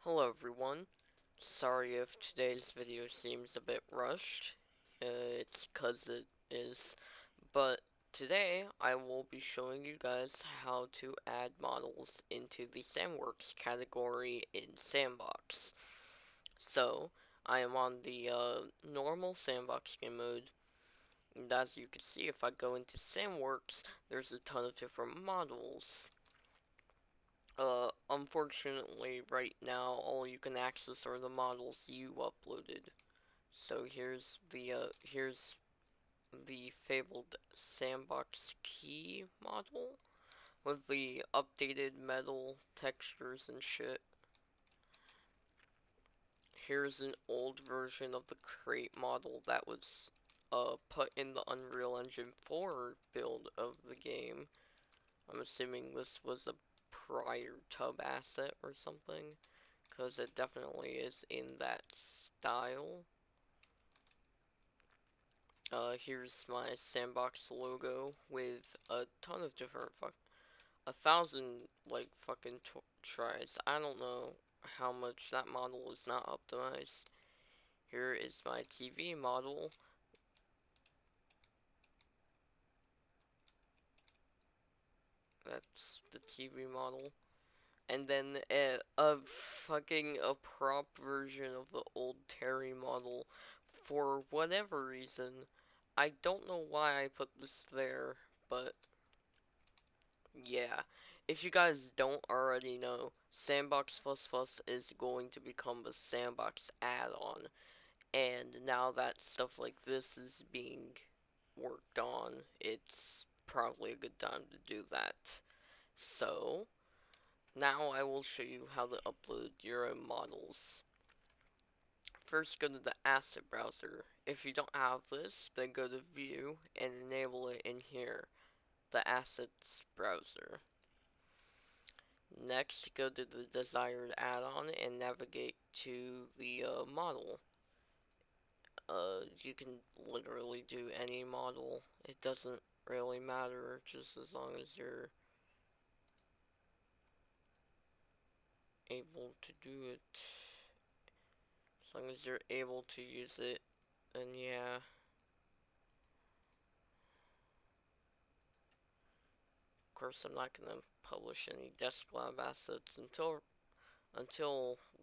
Hello everyone, sorry if today's video seems a bit rushed, it's cause it is, but today I will be showing you guys how to add models into the s&works category in s&box. So, I am on the normal s&box game mode, and as you can see if I go into s&works, there's a ton of different models. Unfortunately, right now, all you can access are the models you uploaded. So here's the fabled s&box key model with the updated metal textures and shit. Here's an old version of the crate model that was put in the Unreal Engine 4 build of the game. I'm assuming this was a prior tub asset or something, because it definitely is in that style. Here's my s&box logo with a ton of different a thousand like fucking tries. I don't know how much that model is not optimized. Here is my TV model. That's the TV model. And then a fucking a prop version of the old Terry model. For whatever reason, I don't know why I put this there, but yeah. If you guys don't already know, s&box is going to become a s&box add-on, and now that stuff like this is being worked on, it's probably a good time to do that. So, now I will show you how to upload your own models. First, go to the asset browser. If you don't have this, then go to view and enable it in here, the assets browser. Next, go to the desired add-on and navigate to the model. You can literally do any model. It doesn't really matter, just as long as you're able to do it. As long as you're able to use it, then yeah. Of course, I'm not gonna publish any desk lab assets until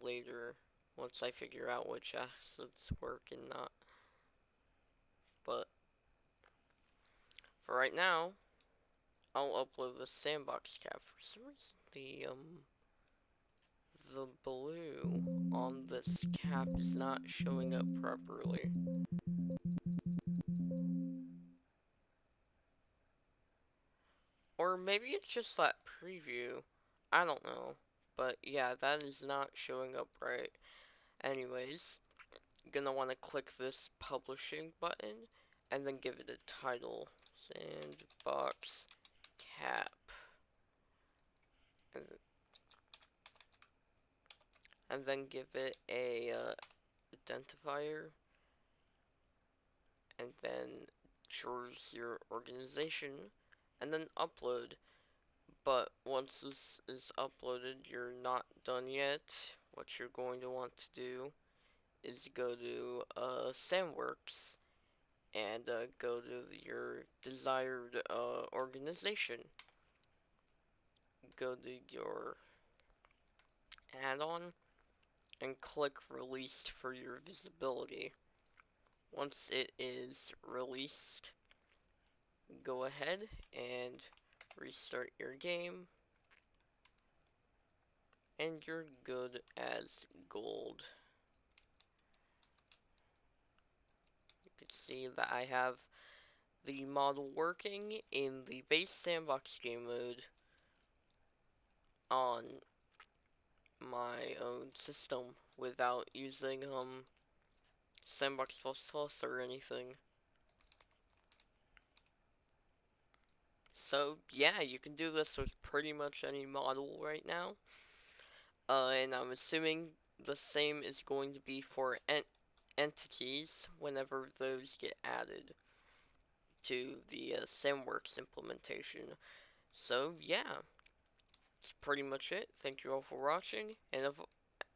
later, once I figure out which assets work and not. But for right now, I'll upload the s&box cap. For some reason, the blue on this cap is not showing up properly. Or maybe it's just that preview. I don't know. But yeah, that is not showing up right. Anyways, you're gonna want to click this publishing button and then give it a title. s&box cap. And then give it a identifier. And then choose your organization. And then upload. But once this is uploaded, you're not done yet. What you're going to want to do is go to s&works and go to your desired organization. Go to your add-on and click released for your visibility. Once it is released, go ahead and restart your game, and you're good as gold. You can see that I have the model working in the base s&box game mode on my own system without using s&box or anything. So yeah, you can do this with pretty much any model right now. And I'm assuming the same is going to be for entities whenever those get added to the s&works implementation. So yeah, that's pretty much it. Thank you all for watching, and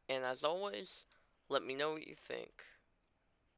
And as always, let me know what you think.